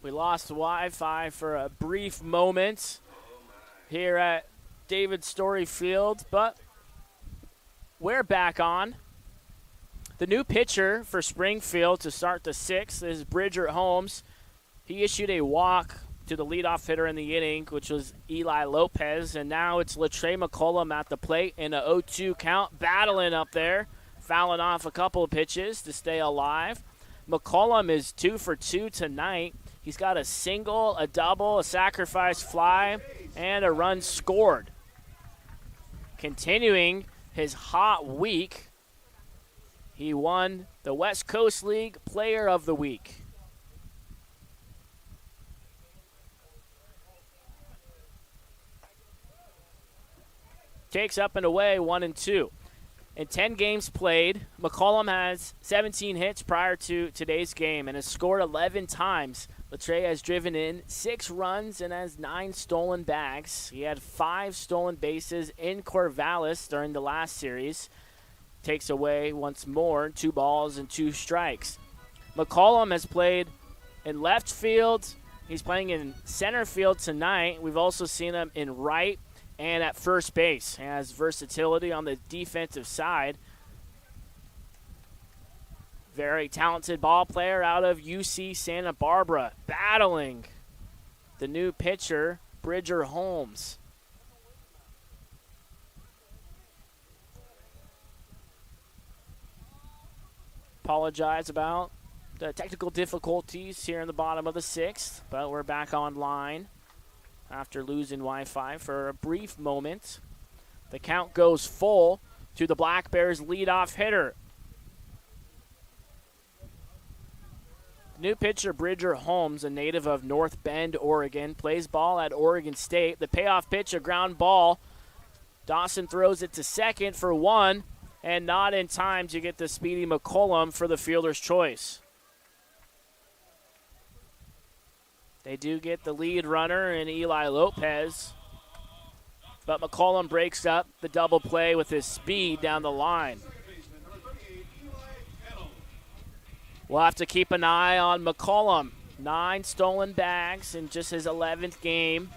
We lost Wi-Fi for a brief moment here at David Story Field, but we're back on. The new pitcher for Springfield to start the sixth is Bridger Holmes. He issued a walk to the leadoff hitter in the inning, which was Eli Lopez, and now it's Latrey McCollum at the plate in a 0-2 count, battling up there, fouling off a couple of pitches to stay alive. McCollum is 2 for 2 tonight. He's got a single, a double, a sacrifice fly, and a run scored. Continuing his hot week, he won the West Coast League Player of the Week. Takes up and away, 1-2. In 10 games played, McCollum has 17 hits prior to today's game and has scored 11 times. Latrey has driven in 6 runs and has 9 stolen bags. He had 5 stolen bases in Corvallis during the last series. Takes away once more, 2 balls and 2 strikes. McCollum has played in left field. He's playing in center field tonight. We've also seen him in right and at first base. He has versatility on the defensive side. Very talented ball player out of UC Santa Barbara, battling the new pitcher, Bridger Holmes. Apologize about the technical difficulties here in the bottom of the 6th, but we're back online after losing Wi-Fi for a brief moment. The count goes full to the Black Bears leadoff hitter. New pitcher Bridger Holmes, a native of North Bend, Oregon, plays ball at Oregon State. The payoff pitch, a ground ball. Dawson throws it to second for 1, and not in time to get the speedy McCollum for the fielder's choice. They do get the lead runner in Eli Lopez, but McCollum breaks up the double play with his speed down the line. We'll have to keep an eye on McCollum. 9 stolen bags in just his 11th game.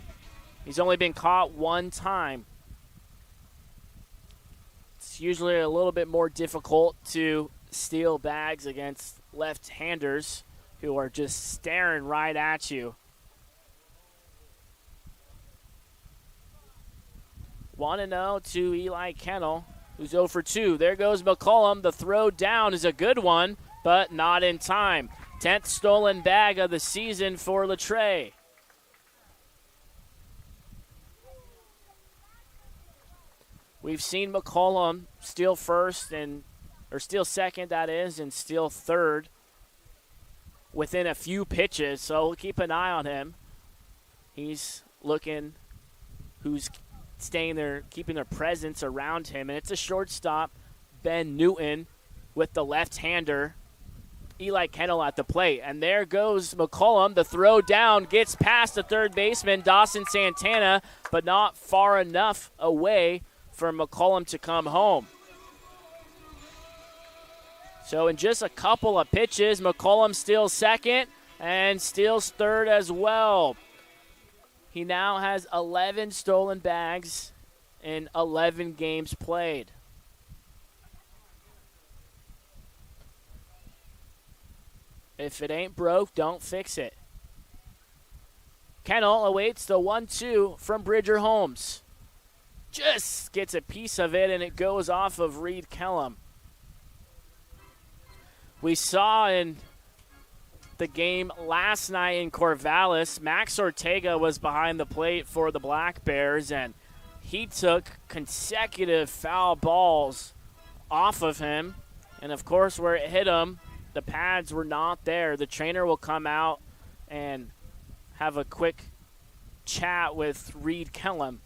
He's only been caught 1 time. It's usually a little bit more difficult to steal bags against left-handers who are just staring right at you. 1-0 to Eli Kennel, who's 0 for 2. There goes McCollum. The throw down is a good one, but not in time. 10th stolen bag of the season for Latrey. We've seen McCollum steal first or steal second, that is, and steal third within a few pitches, so we'll keep an eye on him. He's looking who's staying there, keeping their presence around him, and it's a shortstop, Ben Newton, with the left-hander, Eli Kennel at the plate. And there goes McCollum. The throw down gets past the third baseman, Dawson Santana, but not far enough away for McCollum to come home. So in just a couple of pitches, McCollum steals second and steals third as well. He now has 11 stolen bags in 11 games played. If it ain't broke, don't fix it. Kennel awaits the 1-2 from Bridger Holmes. Just gets a piece of it, and it goes off of Reed Kellum. We saw in the game last night in Corvallis, Max Ortega was behind the plate for the Black Bears, and he took consecutive foul balls off of him. And, of course, where it hit him, the pads were not there. The trainer will come out and have a quick chat with Reed Kellum.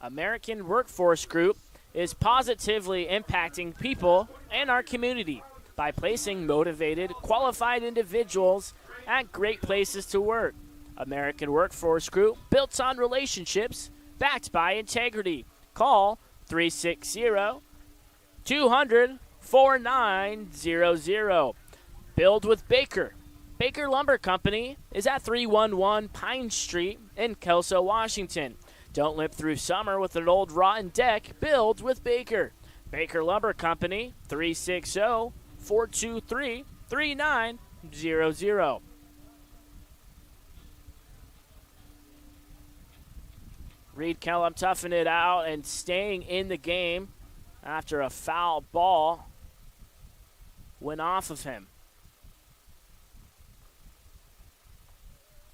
American Workforce Group is positively impacting people and our community by placing motivated, qualified individuals at great places to work. American Workforce Group, built on relationships, backed by integrity. Call 360-200-4900. Build with Baker. Baker Lumber Company is at 311 Pine Street in Kelso, Washington. Don't limp through summer with an old rotten deck. Build with Baker. Baker Lumber Company, 360-423-3900. Reed Kellum toughing it out and staying in the game after a foul ball went off of him.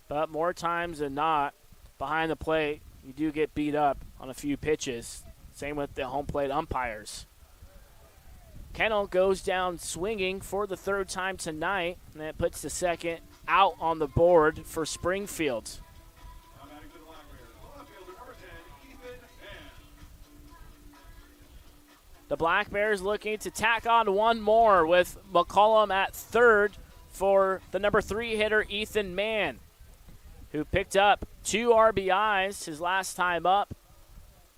But more times than not, behind the plate, you do get beat up on a few pitches. Same with the home plate umpires. Kennel goes down swinging for the third time tonight, and that puts the second out on the board for Springfield. The Black Bears looking to tack on one more with McCollum at third for the number 3 hitter, Ethan Mann, who picked up 2 RBIs his last time up.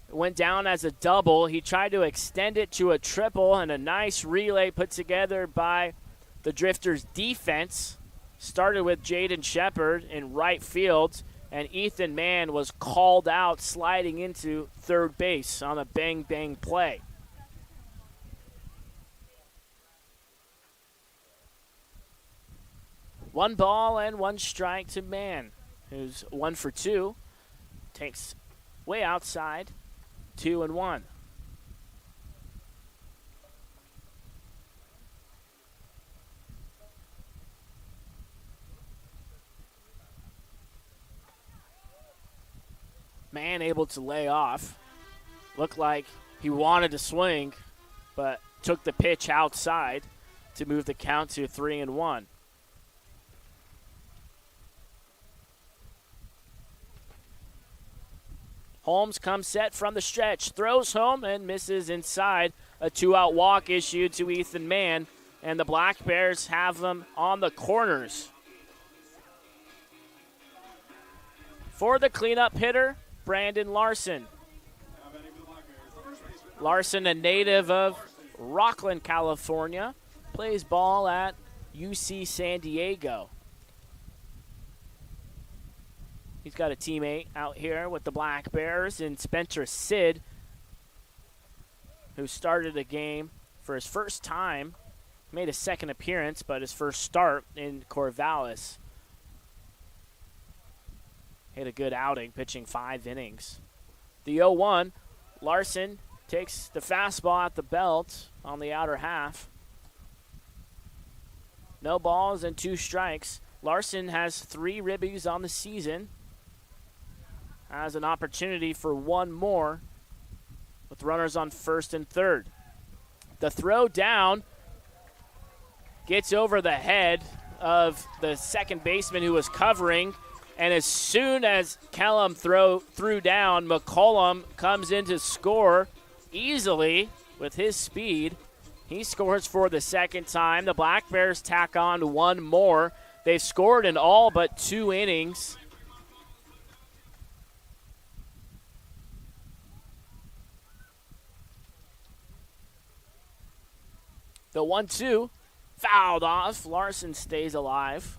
It went down as a double. He tried to extend it to a triple, and a nice relay put together by the Drifters' defense. Started with Jaden Shepard in right field, and Ethan Mann was called out sliding into third base on a bang-bang play. One ball and one strike to Mann, who's 1 for 2. Takes way outside, 2-1. Mann able to lay off. Looked like he wanted to swing, but took the pitch outside to move the count to 3-1. Holmes comes set from the stretch, throws home and misses inside. A 2-out walk issued to Ethan Mann, and the Black Bears have them on the corners. For the cleanup hitter, Brandon Larson. Larson, a native of Rockland, California, plays ball at UC San Diego. He's got a teammate out here with the Black Bears in Spencer Sid, who started the game for his first time. Made a second appearance, but his first start in Corvallis. Had a good outing, pitching 5 innings. The 0-1, Larson takes the fastball at the belt on the outer half. No balls and 2 strikes. Larson has 3 ribbies on the season. Has an opportunity for one more with runners on first and third. The throw down gets over the head of the second baseman who was covering, and as soon as Kellum threw down, McCollum comes in to score easily with his speed. He scores for the second time. The Black Bears tack on one more. They've scored in all but 2 innings. The 1-2 fouled off. Larson stays alive.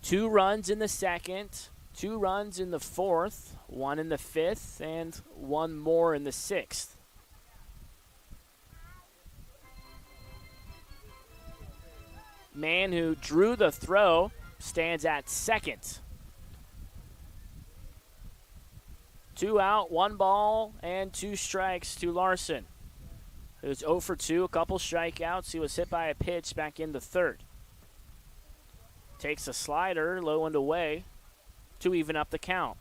2 runs in the second, 2 runs in the fourth, 1 in the fifth, and 1 more in the sixth. Mann, who drew the throw, stands at second. 2 out, 1 ball, and 2 strikes to Larson. It was 0 for 2, a couple strikeouts. He was hit by a pitch back in the third. Takes a slider, low and away, to even up the count.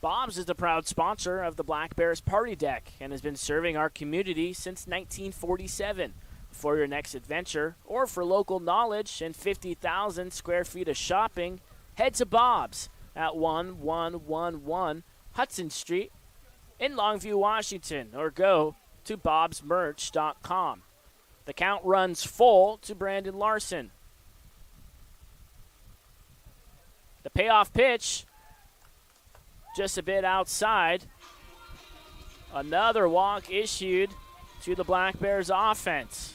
Bob's is the proud sponsor of the Black Bears Party Deck and has been serving our community since 1947. For your next adventure or for local knowledge and 50,000 square feet of shopping, head to Bob's at 1111 Hudson Street in Longview, Washington, or go to bobsmerch.com. The count runs full to Brandon Larson. The payoff pitch just a bit outside. Another walk issued to the Black Bears offense.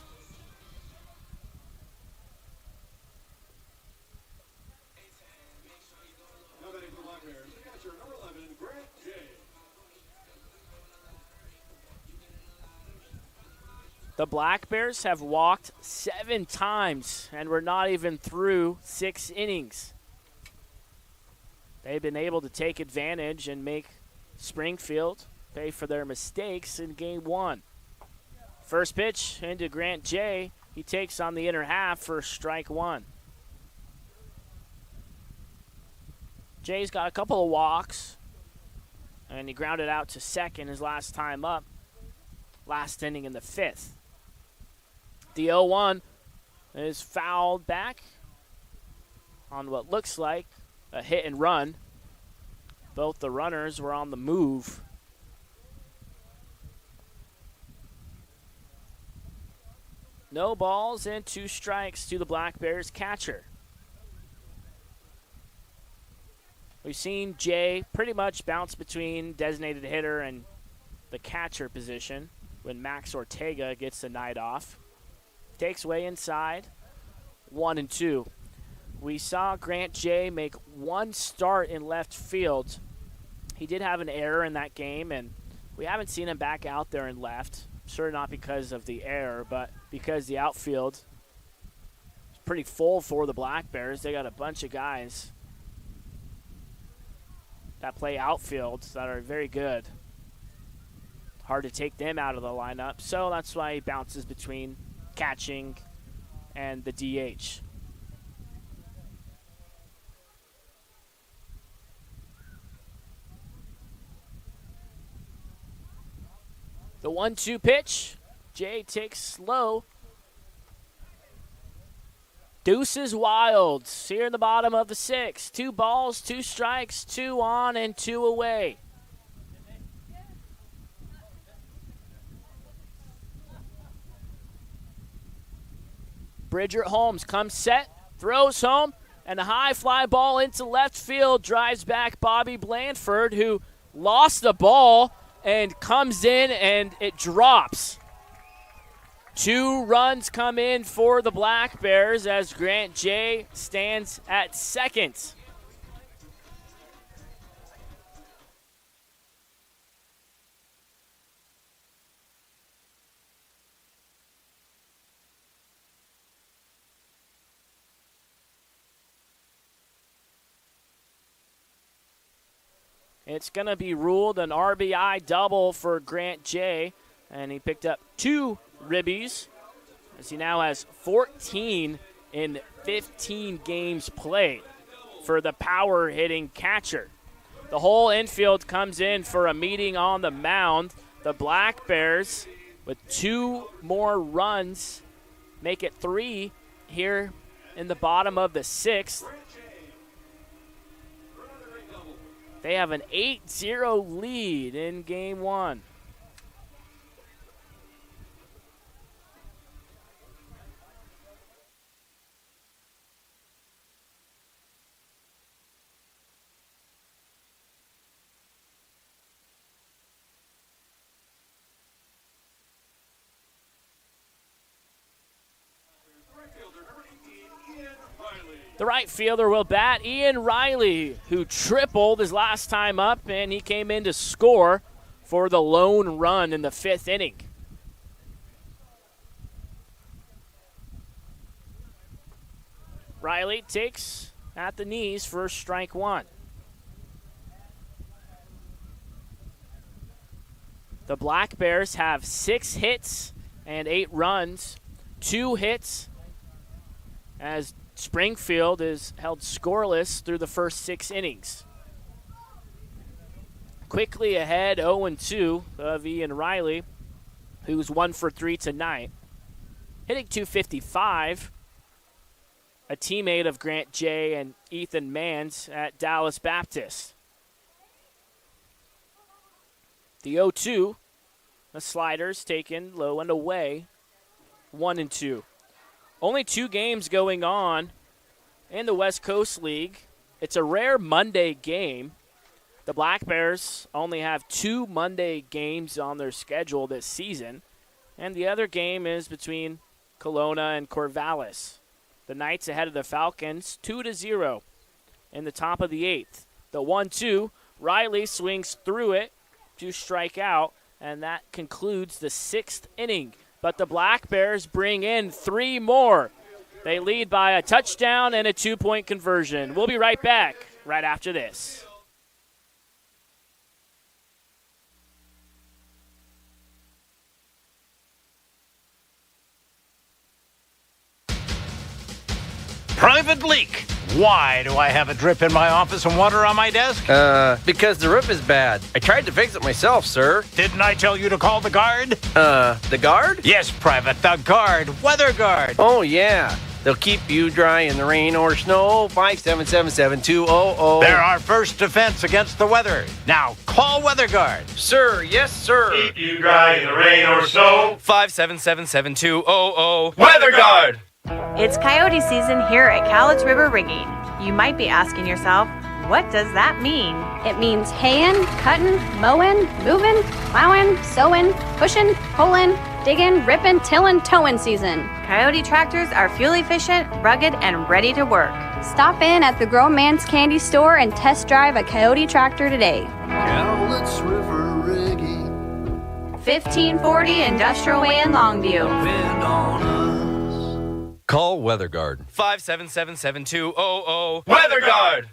The Black Bears have walked 7 times, and we're not even through 6 innings. They've been able to take advantage and make Springfield pay for their mistakes in game 1. First pitch into Grant J. He takes on the inner half for strike 1. Jay's got a couple of walks, and he grounded out to second his last time up, last inning in the 5th. The 0-1 is fouled back on what looks like a hit and run. Both the runners were on the move. No balls and 2 strikes to the Black Bears catcher. We've seen Jay pretty much bounce between designated hitter and the catcher position when Max Ortega gets the night off. Takes way inside, 1-2. We saw Grant J make 1 start in left field. He did have an error in that game, and we haven't seen him back out there in left. Sure, not because of the error, but because the outfield is pretty full for the Black Bears. They got a bunch of guys that play outfield that are very good. Hard to take them out of the lineup, so that's why he bounces between catching and the DH. The 1-2 pitch. Jay takes slow. Deuces wild here in the bottom of the 6th. 2 balls, 2 strikes, 2 on and 2 away. Bridger Holmes comes set, throws home, and a high fly ball into left field drives back Bobby Blandford, who lost the ball and comes in and it drops. 2 runs come in for the Black Bears as Grant J stands at second. It's going to be ruled an RBI double for Grant J, and he picked up 2 ribbies as he now has 14 in 15 games played for the power hitting catcher. The whole infield comes in for a meeting on the mound. The Black Bears, with 2 more runs, make it 3 here in the bottom of the 6th. They have an 8-0 lead in game 1. The right fielder will bat, Ian Riley, who tripled his last time up, and he came in to score for the lone run in the 5th inning. Riley takes at the knees for strike 1. The Black Bears have 6 hits and 8 runs, 2 hits as Springfield is held scoreless through the first 6 innings. Quickly ahead, 0-2 of Ian Riley, who's 1 for 3 tonight. Hitting .255, a teammate of Grant J and Ethan Mans at Dallas Baptist. The 0-2, the sliders taken low and away, 1-2. Only 2 games going on in the West Coast League. It's a rare Monday game. The Black Bears only have 2 Monday games on their schedule this season, and the other game is between Kelowna and Corvallis. The Knights ahead of the Falcons, 2-0 in the top of the 8th. The 1-2, Riley swings through it to strike out, and that concludes the 6th inning. But the Black Bears bring in 3 more. They lead by a touchdown and a 2-point conversion. We'll be right back right after this. Private leak. Why do I have a drip in my office and water on my desk? Because the roof is bad. I tried to fix it myself, sir. Didn't I tell you to call the guard? The guard? Yes, Private, the guard. Weather guard. Oh, yeah. They'll keep you dry in the rain or snow. 577-7200. They're our first defense against the weather. Now, call Weather Guard. Sir, yes, sir. Keep you dry in the rain or snow. 577-7200. Weather Guard. It's coyote season here at Cowlitz River Rigging. You might be asking yourself, what does that mean? It means haying, cutting, mowing, moving, plowing, sowing, pushing, pulling, digging, ripping, tilling, towing season. Coyote tractors are fuel efficient, rugged, and ready to work. Stop in at the Grown Man's Candy Store and test drive a Coyote tractor today. Cowlitz River Rigging. 1540 Industrial Way in Longview. Depend on us. Call Weather Guard. 577-7200. Weather Guard.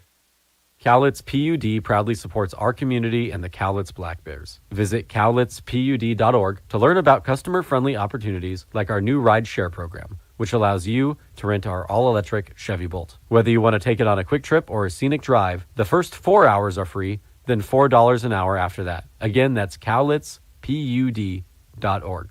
Cowlitz PUD proudly supports our community and the Cowlitz Black Bears. Visit cowlitzpud.org to learn about customer-friendly opportunities like our new ride share program, which allows you to rent our all-electric Chevy Bolt. Whether you want to take it on a quick trip or a scenic drive, the first 4 hours are free, then $4 an hour after that. Again, that's cowlitzpud.org.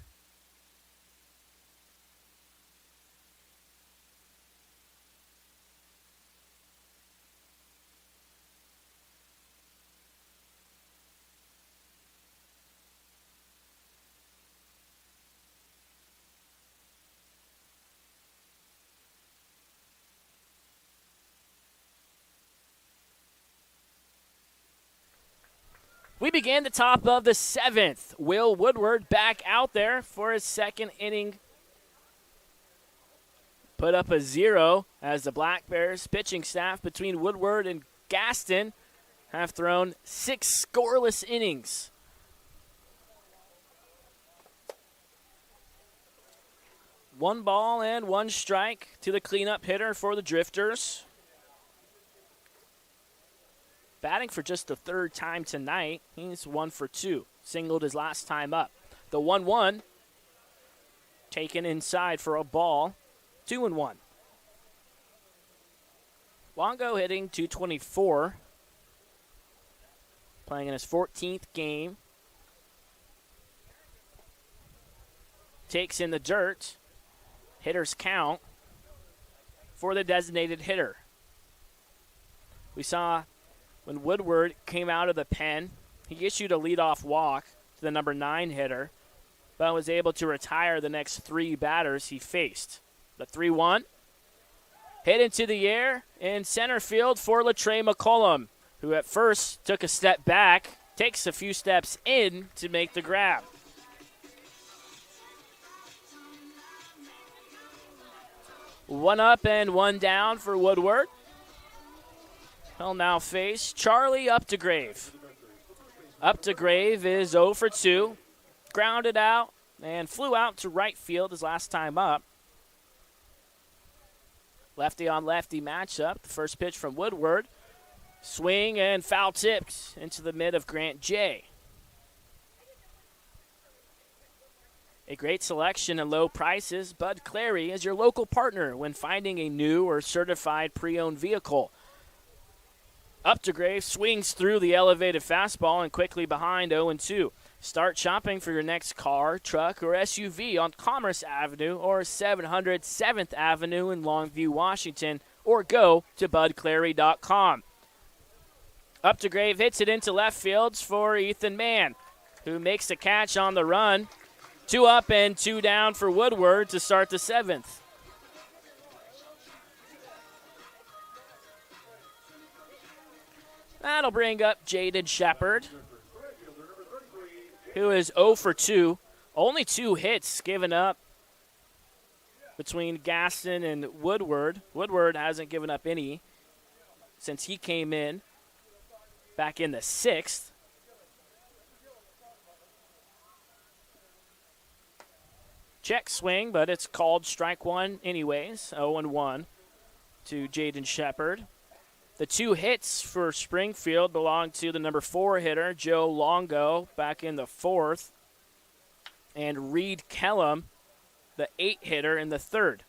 We begin the top of the 7th. Will Woodward back out there for his 2nd inning. Put up a 0 as the Black Bears pitching staff between Woodward and Gaston have thrown 6 scoreless innings. One ball and 1 strike to the cleanup hitter for the Drifters. Batting for just the 3rd time tonight, he's 1 for 2. Singled his last time up. The 1-1 taken inside for a ball. 2-1. Longo hitting .224. Playing in his 14th game. Takes in the dirt. Hitters count for the designated hitter. We saw when Woodward came out of the pen, he issued a leadoff walk to the number 9 hitter, but was able to retire the next 3 batters he faced. The 3-1 hit into the air in center field for Latrey McCollum, who at first took a step back, takes a few steps in to make the grab. One up and 1 down for Woodward. He'll now face Charlie Updegrave. Updegrave is 0 for 2. Grounded out and flew out to right field his last time up. Lefty on lefty matchup. The first pitch from Woodward. Swing and foul tipped into the mid of Grant J. A great selection and low prices. Bud Clary is your local partner when finding a new or certified pre-owned vehicle. Updegrave swings through the elevated fastball and quickly behind 0-2. Start shopping for your next car, truck, or SUV on Commerce Avenue or 700 7th Avenue in Longview, Washington, or go to budclary.com. Updegrave hits it into left fields for Ethan Mann, who makes the catch on the run. 2 up and 2 down for Woodward to start the 7th. That'll bring up Jaden Shepard, who is 0 for 2. Only 2 hits given up between Gaston and Woodward. Woodward hasn't given up any since he came in back in the 6th. Check swing, but it's called strike one anyways. 0-1 to Jaden Shepard. The 2 hits for Springfield belong to the number 4 hitter, Joe Longo, back in the 4th, and Reed Kellum, the 8 hitter, in the 3rd.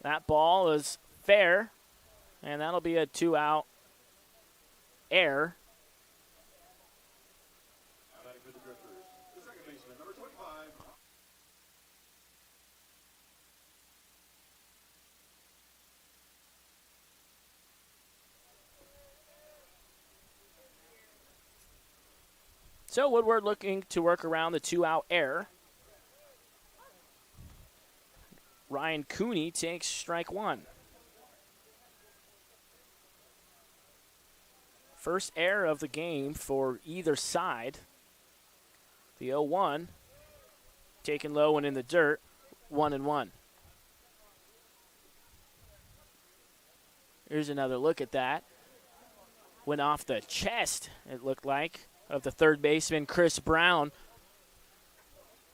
That ball is fair, and that'll be a 2-out error. So Woodward looking to work around the 2-out error. Ryan Cooney takes strike one. First error of the game for either side. The 0-1 taken low and in the dirt, 1-1. Here's another look at that. Went off the chest, it looked like, of the third baseman, Chris Brown.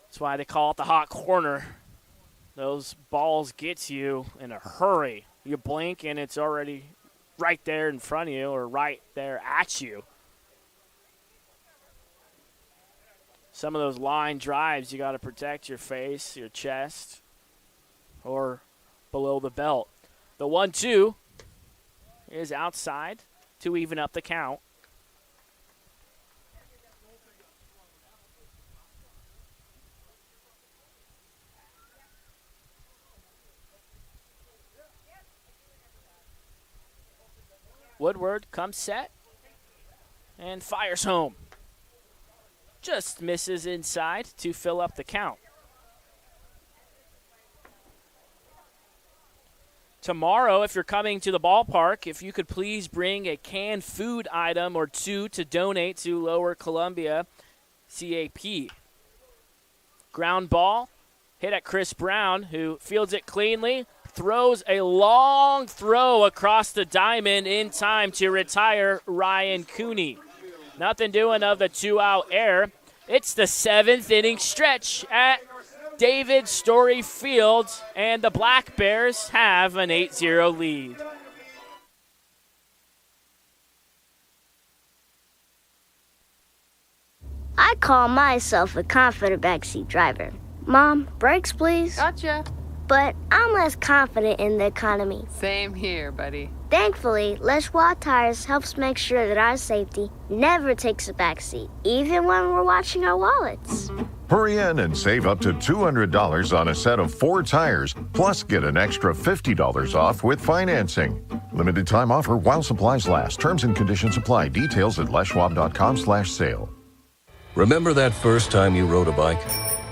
That's why they call it the hot corner. Those balls get you in a hurry. You blink and it's already right there in front of you or right there at you. Some of those line drives, you got to protect your face, your chest, or below the belt. The 1-2 is outside to even up the count. Woodward comes set and fires home. Just misses inside to fill up the count. Tomorrow, if you're coming to the ballpark, if you could please bring a canned food item or 2 to donate to Lower Columbia CAP. Ground ball, hit at Chris Brown, who fields it cleanly, throws a long throw across the diamond in time to retire Ryan Cooney. Nothing doing of the 2-out error. It's the 7th inning stretch at David Story Field, and the Black Bears have an 8-0 lead. I call myself a confident backseat driver. Mom, brakes please. Gotcha. But I'm less confident in the economy. Same here, buddy. Thankfully, Les Schwab Tires helps make sure that our safety never takes a backseat, even when we're watching our wallets. Hurry in and save up to $200 on a set of 4 tires, plus get an extra $50 off with financing. Limited time offer while supplies last. Terms and conditions apply. Details at leschwab.com/sale. Remember that first time you rode a bike?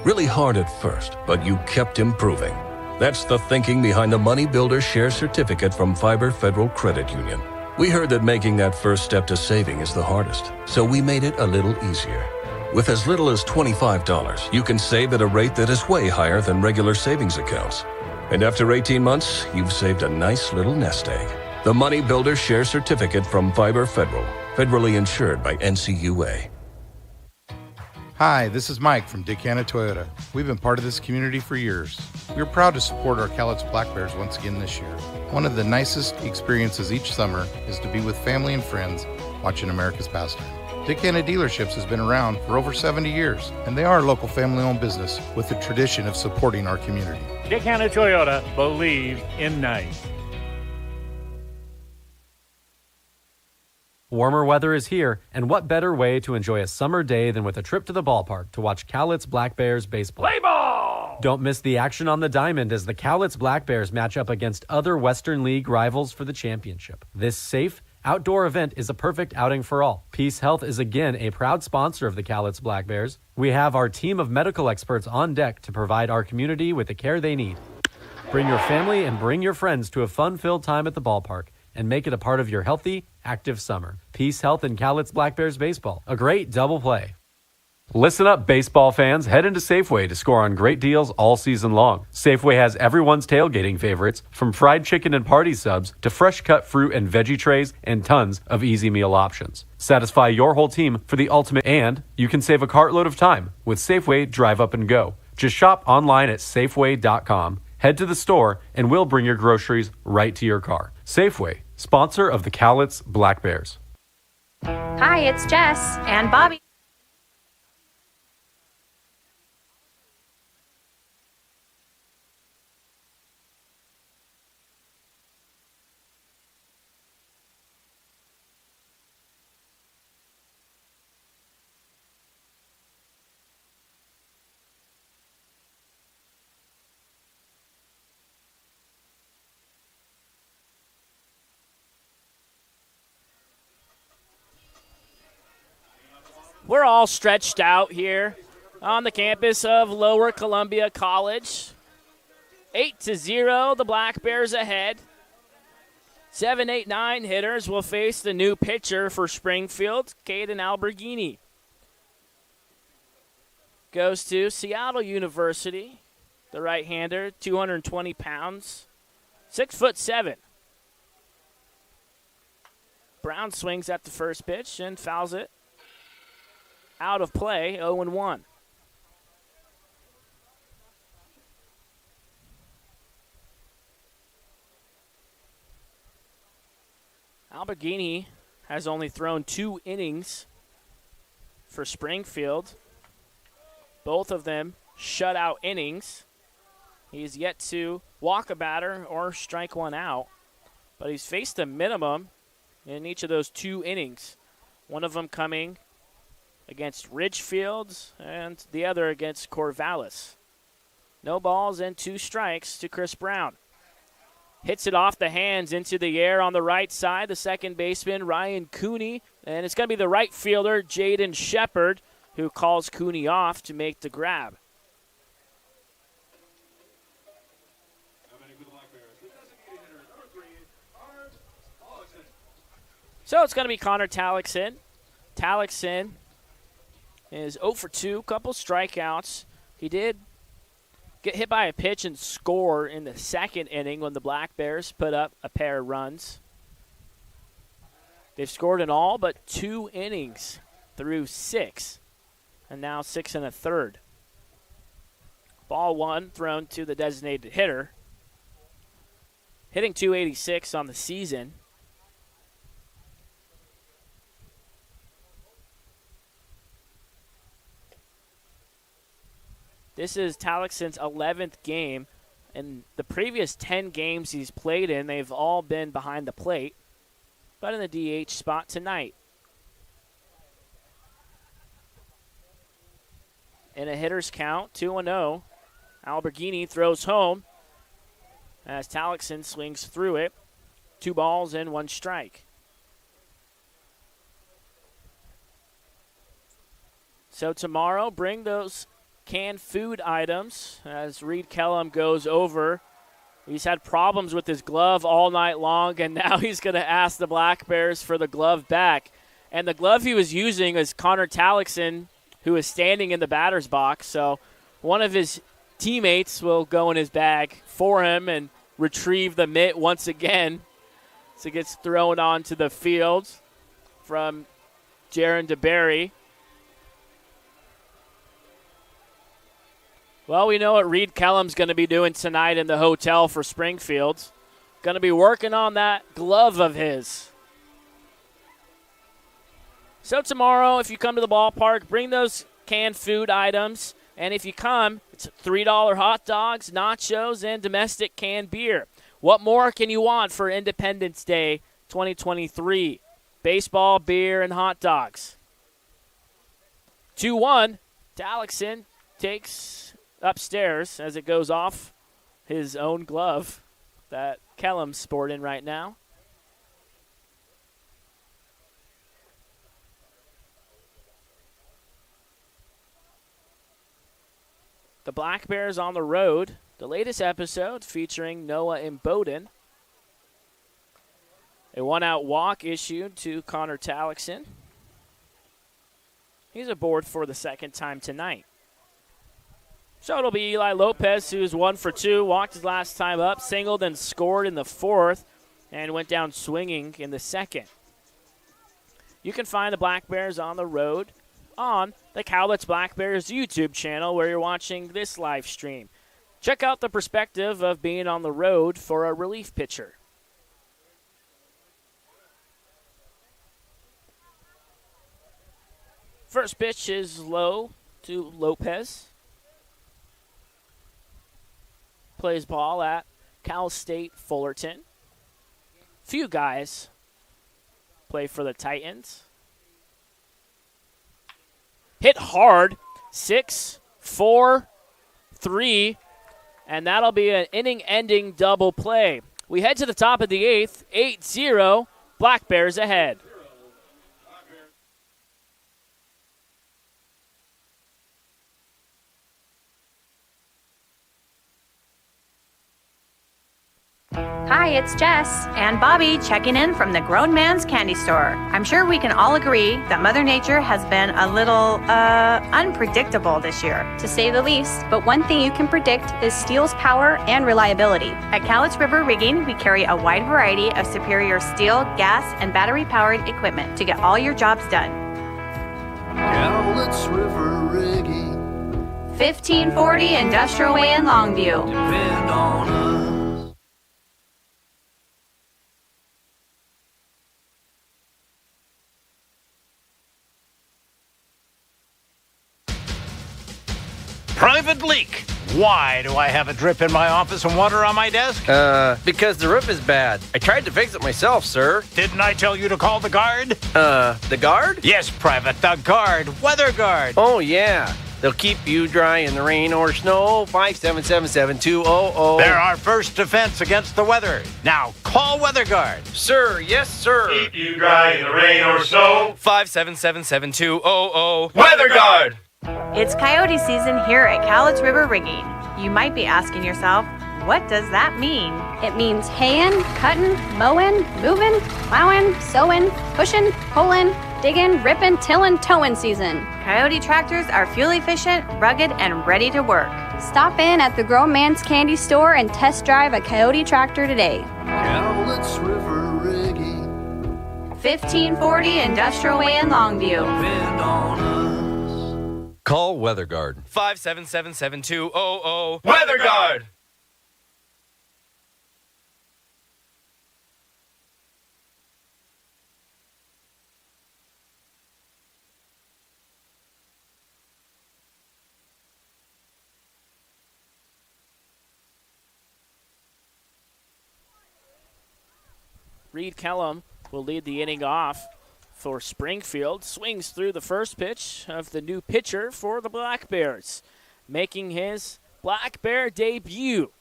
Really hard at first, but you kept improving. That's the thinking behind the Money Builder Share Certificate from Fiber Federal Credit Union. We heard that making that first step to saving is the hardest, so we made it a little easier. With as little as $25, you can save at a rate that is way higher than regular savings accounts. And after 18 months, you've saved a nice little nest egg. The Money Builder Share Certificate from Fiber Federal, federally insured by NCUA. Hi, this is Mike from Dick Hanna Toyota. We've been part of this community for years. We're proud to support our Cowlitz Black Bears once again this year. One of the nicest experiences each summer is to be with family and friends watching America's pastime. Dick Hanna Dealerships has been around for over 70 years, and they are a local family-owned business with a tradition of supporting our community. Dick Hanna Toyota, believe in nice. Warmer weather is here, and what better way to enjoy a summer day than with a trip to the ballpark to watch Cowlitz Black Bears baseball. Play ball! Don't miss the action on the diamond as the Cowlitz Black Bears match up against other Western League rivals for the championship. This safe, outdoor event is a perfect outing for all. Peace Health is again a proud sponsor of the Cowlitz Black Bears. We have our team of medical experts on deck to provide our community with the care they need. Bring your family and bring your friends to a fun-filled time at the ballpark. and make it a part of your healthy, active summer. Peace, health, and Cowlitz Black Bears baseball. A great double play. Listen up, baseball fans. Head into Safeway to score on great deals all season long. Safeway has everyone's tailgating favorites, from fried chicken and party subs to fresh cut fruit and veggie trays and tons of easy meal options. Satisfy your whole team for the ultimate, and you can save a cartload of time with Safeway Drive Up and Go. Just shop online at Safeway.com, head to the store, and we'll bring your groceries right to your car. Safeway, sponsor of the Cowlitz Black Bears. Hi, it's Jess. And Bobby. We're all stretched out here on the campus of Lower Columbia College. 8-0, the Black Bears ahead. 7, 8, 9 hitters will face the new pitcher for Springfield, Caden Alberghini. Goes to Seattle University, the right-hander, 220 pounds, 6'7". Brown swings at the first pitch and fouls it out of play, 0-1. Alberghini has only thrown 2 innings for Springfield. Both of them shutout innings. He's yet to walk a batter or strike one out, but he's faced a minimum in each of those 2 innings. One of them coming against Ridgefield and the other against Corvallis. No balls and 2 strikes to Chris Brown. Hits it off the hands into the air on the right side. The second baseman, Ryan Cooney. And it's going to be the right fielder, Jaden Shepard, who calls Cooney off to make the grab. So it's going to be Connor Talixon. Talixon is 0 for 2, couple strikeouts. He did get hit by a pitch and score in the second inning when the Black Bears put up a pair of runs. They've scored in all but 2 innings through 6, and now 6 1/3. Ball 1 thrown to the designated hitter. Hitting .286 on the season. This is Talixon's 11th game. In the previous 10 games he's played in, they've all been behind the plate, but in the DH spot tonight. In a hitter's count, 2-0, Alberghini throws home as Talixon swings through it. 2 balls and 1 strike. So tomorrow, bring those canned food items as Reed Kellum goes over. He's had problems with his glove all night long, and now he's going to ask the Black Bears for the glove back. And the glove he was using is Connor Talixon, who is standing in the batter's box. So one of his teammates will go in his bag for him and retrieve the mitt once again. So it gets thrown onto the field from Jaron DeBerry. Well, we know what Reed Kellum's going to be doing tonight in the hotel for Springfield. Going to be working on that glove of his. So tomorrow, if you come to the ballpark, bring those canned food items. And if you come, it's $3 hot dogs, nachos, and domestic canned beer. What more can you want for Independence Day 2023? Baseball, beer, and hot dogs. 2-1, Talixon takes upstairs as it goes off his own glove that Kellum's sporting right now. The Black Bears on the road. The latest episode featuring Noah and Bowden. A 1-out walk issued to Connor Tallickson. He's aboard for the second time tonight. So it'll be Eli Lopez, who's 1 for 2, walked his last time up, singled and scored in the fourth, and went down swinging in the second. You can find the Black Bears on the road on the Cowlitz Black Bears YouTube channel where you're watching this live stream. Check out the perspective of being on the road for a relief pitcher. First pitch is low to Lopez. Plays ball at Cal State Fullerton. Few guys play for the Titans. Hit hard, 6-4-3, and that'll be an inning-ending double play. We head to the top of the eighth, 8-0, Black Bears ahead. Hi, it's Jess and Bobby checking in from the Grown Man's Candy Store. I'm sure we can all agree that Mother Nature has been a little, unpredictable this year, to say the least. But one thing you can predict is steel's power and reliability. At Cowlitz River Rigging, we carry a wide variety of superior steel, gas, and battery-powered equipment to get all your jobs done. Cowlitz River Rigging. 1540 Industrial Way in Longview. Depend on us. Private leak. Why do I have a drip in my office and water on my desk? Because the roof is bad. I tried to fix it myself, sir. Didn't I tell you to call the guard? The guard? Yes, Private, the guard. Weather guard. Oh, yeah. They'll keep you dry in the rain or snow. 577-7200. They're our first defense against the weather. Now, call Weather Guard. Sir, yes, sir. Keep you dry in the rain or snow. 577-7200. Weather Guard. It's coyote season here at Cowlitz River Rigging. You might be asking yourself, what does that mean? It means haying, cutting, mowing, moving, plowing, sowing, pushing, pulling, digging, ripping, tilling, towing season. Coyote tractors are fuel efficient, rugged, and ready to work. Stop in at the Grown Man's Candy Store and test drive a Coyote tractor today. Cowlitz River Rigging. 1540 Industrial Way in Longview. Depend on us. Call Weather Guard. 577-7200. Weather Guard. Reed Kellum will lead the inning off for Springfield. Swings through the first pitch of the new pitcher for the Black Bears, making his Black Bear debut.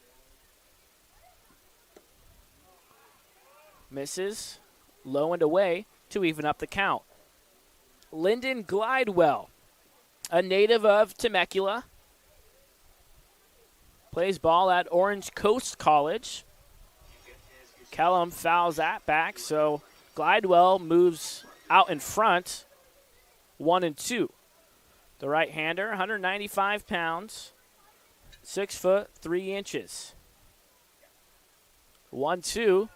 Misses low and away to even up the count. Lyndon Glidewell, a native of Temecula, plays ball at Orange Coast College. Kellum fouls that back, so Glidewell moves out in front, 1-2. The right-hander, 195 pounds, 6'3". 1-2,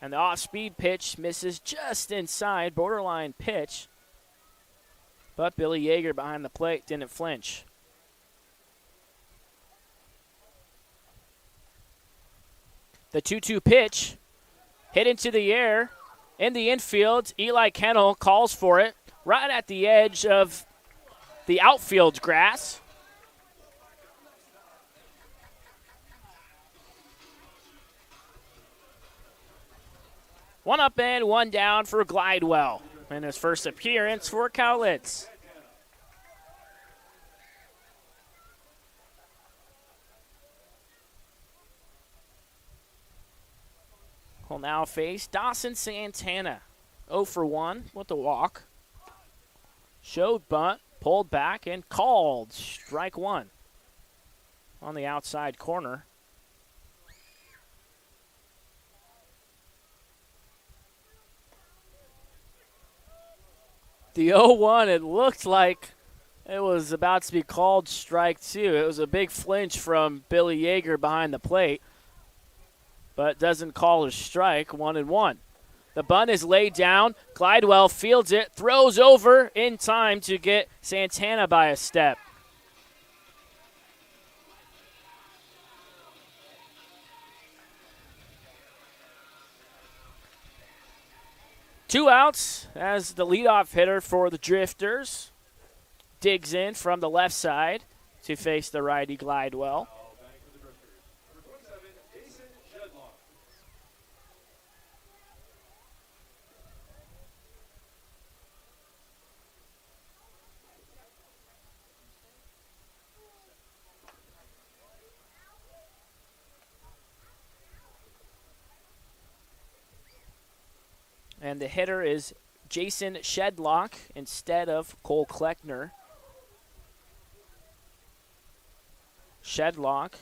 and the off-speed pitch misses just inside, borderline pitch. But Billy Yeager behind the plate didn't flinch. The 2-2 pitch hit into the air in the infield. Eli Kennel calls for it right at the edge of the outfield grass. One up and one down for Glidewell in his first appearance for Cowlitz. Will now face Dawson Santana. 0 for 1 with the walk. Showed bunt, pulled back, and called. Strike one on the outside corner. The 0-1, it looked like it was about to be called strike two. It was a big flinch from Billy Yeager behind the plate, but doesn't call a strike, 1-1. The bunt is laid down. Glidewell fields it, throws over in time to get Santana by a step. Two outs as the leadoff hitter for the Drifters digs in from the left side to face the righty Glidewell. And the hitter is Jason Shedlock instead of Cole Kleckner. Shedlock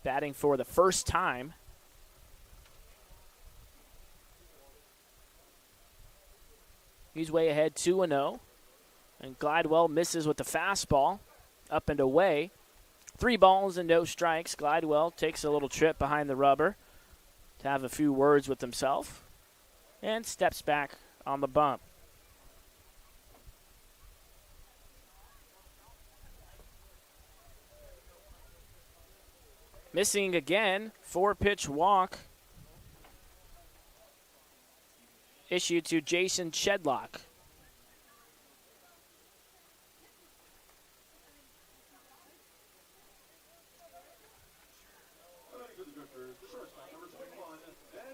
batting for the first time. He's way ahead 2-0. And Glidewell misses with the fastball. Up and away. 3 balls and no strikes. Glidewell takes a little trip behind the rubber to have a few words with himself. And steps back on the bump. Missing again, 4-pitch walk issued to Jason Shedlock.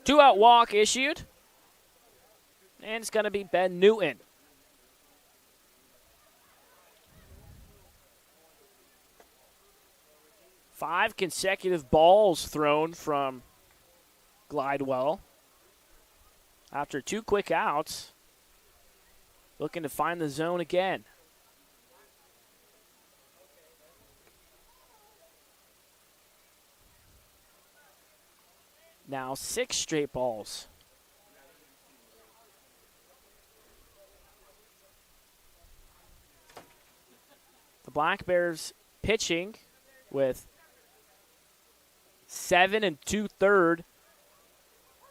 Two-out walk issued. And it's going to be Ben Newton. Five consecutive balls thrown from Glidewell. After 2 quick outs, looking to find the zone again. Now 6 straight balls. The Black Bears pitching with 7 2/3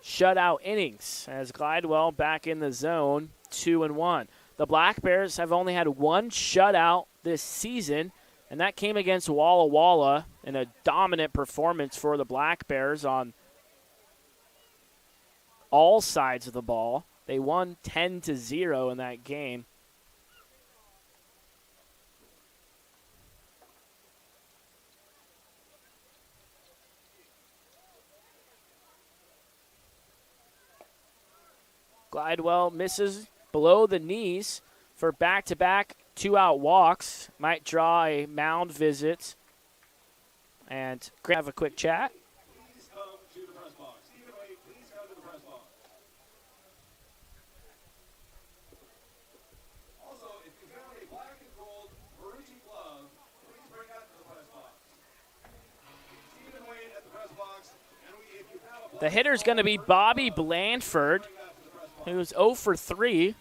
shutout innings as Glidewell back in the zone, 2-1. The Black Bears have only had 1 shutout this season, and that came against Walla Walla in a dominant performance for the Black Bears on all sides of the ball. They won 10-0 in that game. Glidewell misses below the knees for back-to-back 2-out walks. Might draw a mound visit. And have a quick chat. The hitter's going to be Bobby Blandford, who's 0 for 3.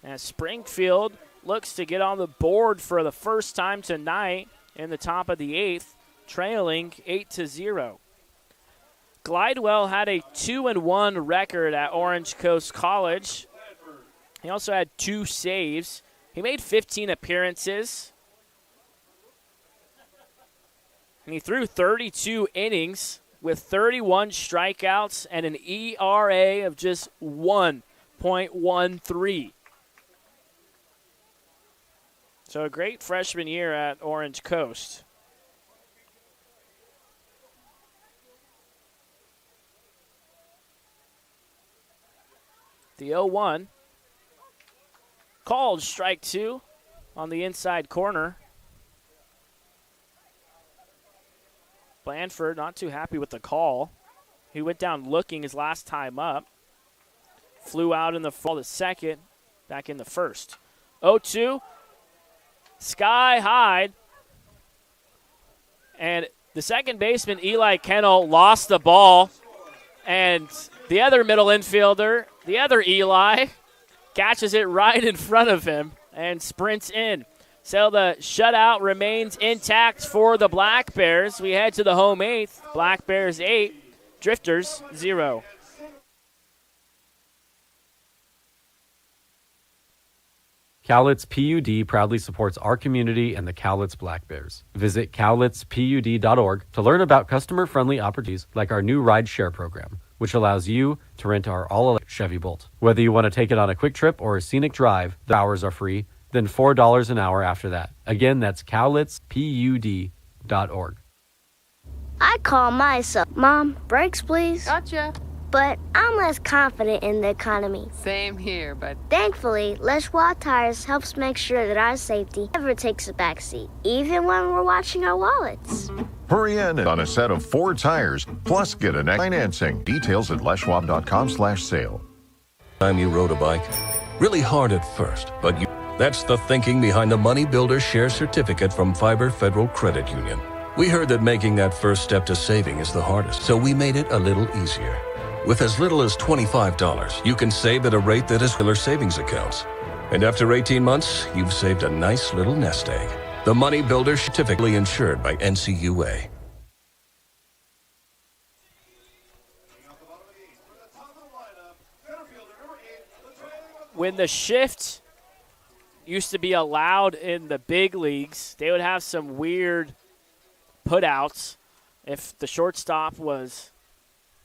As Springfield looks to get on the board for the first time tonight in the top of the 8th, trailing 8-0. Glidewell had a 2-1 record at Orange Coast College. He also had 2 saves. He made 15 appearances. And he threw 32 innings with 31 strikeouts and an ERA of just 1.13. So a great freshman year at Orange Coast. The 0-1 called strike 2 on the inside corner. Blandford not too happy with the call. He went down looking his last time up. Flew out in the fall to second, back in the first. 0-2, sky high. And the second baseman, Eli Kennel, lost the ball. And the other middle infielder, the other Eli, catches it right in front of him and sprints in. So the shutout remains intact for the Black Bears. We head to the home eighth. Black Bears 8, Drifters 0. Cowlitz PUD proudly supports our community and the Cowlitz Black Bears. Visit cowlitzpud.org to learn about customer-friendly opportunities like our new ride share program, which allows you to rent our all-electric Chevy Bolt. Whether you want to take it on a quick trip or a scenic drive, the hours are free, then $4 an hour after that. Again, that's cowlitzpud.org. I call myself, Mom, brakes please. Gotcha. But I'm less confident in the economy. Same here, but Thankfully, Leschwa Tires helps make sure that our safety never takes a backseat, even when we're watching our wallets. Hurry in on a set of 4 tires, plus get an financing. Details at leschwab.com/sale. Time you rode a bike? Really hard at first, but that's the thinking behind the Money Builder Share Certificate from Fiber Federal Credit Union. We heard that making that first step to saving is the hardest, so we made it a little easier. With as little as $25, you can save at a rate that is killer savings accounts. And after 18 months, you've saved a nice little nest egg. The Money Builder Certificate insured by NCUA. When the shift used to be allowed in the big leagues, they would have some weird putouts if the shortstop was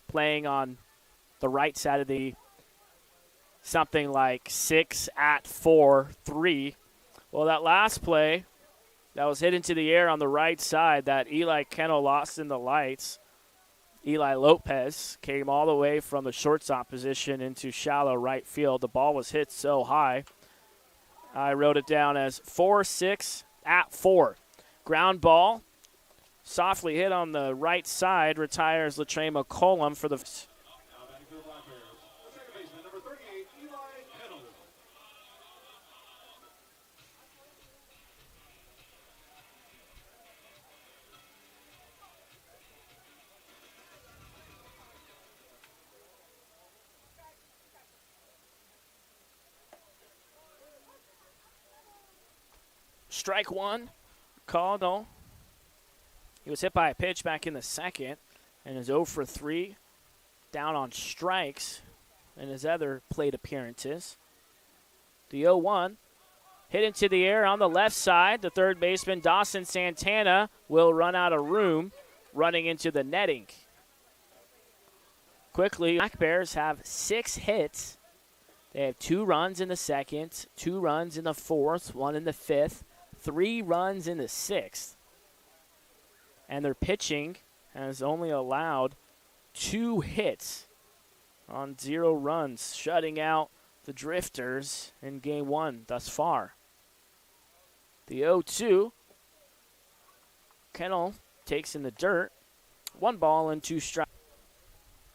playing on the right side of the something like 6-4-3. Well, that last play that was hit into the air on the right side that Eli Kennel lost in the lights, Eli Lopez came all the way from the shortstop position into shallow right field. The ball was hit so high, I wrote it down as 4-6-4. Ground ball, softly hit on the right side, retires Latrell McCollum for the... Strike one, called on. He was hit by a pitch back in the second and is 0 for 3, down on strikes in his other plate appearances. The 0-1 hit into the air on the left side. The third baseman, Dawson Santana, will run out of room, running into the netting. Quickly, Black Bears have 6 hits. They have 2 runs in the second, 2 runs in the fourth, 1 in the fifth, 3 runs in the sixth. And their pitching has only allowed 2 hits on 0 runs, shutting out the Drifters in Game 1 thus far. The 0-2, Kennel takes in the dirt. 1 ball and 2 strikes.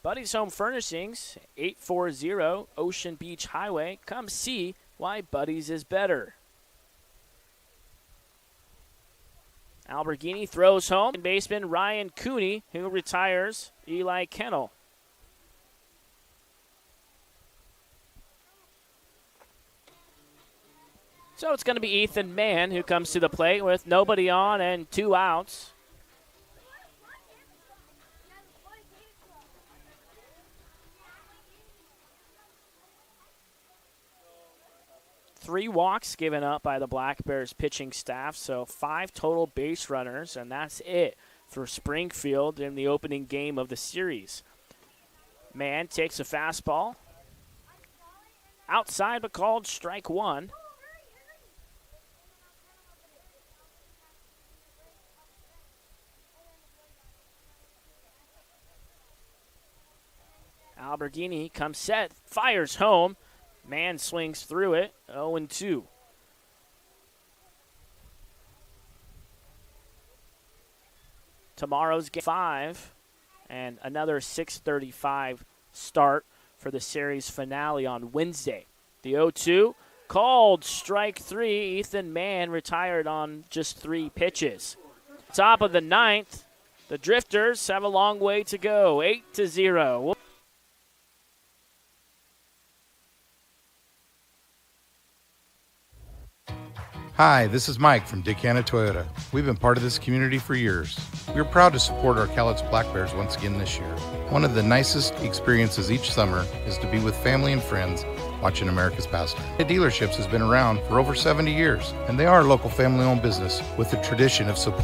Buddy's Home Furnishings, 840 Ocean Beach Highway. Come see why Buddy's is better. Alberghini throws home. Baseman Ryan Cooney, who retires Eli Kennel. So it's going to be Ethan Mann who comes to the plate with nobody on and 2 outs. Three walks given up by the Black Bears pitching staff, so 5 total base runners, and that's it for Springfield in the opening game of the series. Mann takes a fastball. Outside, but called strike 1. Alberghini comes set, fires home. Mann swings through it, 0-2. Tomorrow's game 5 and another 6:35 start for the series finale on Wednesday. The 0-2 called strike 3. Ethan Mann retired on just 3 pitches. Top of the 9th, the Drifters have a long way to go, 8-0. Hi, this is Mike from Dicana Toyota. We've been part of this community for years. We're proud to support our Cowlitz Black Bears once again this year. One of the nicest experiences each summer is to be with family and friends watching America's pastime. The dealerships has been around for over 70 years, and they are a local family-owned business with a tradition of support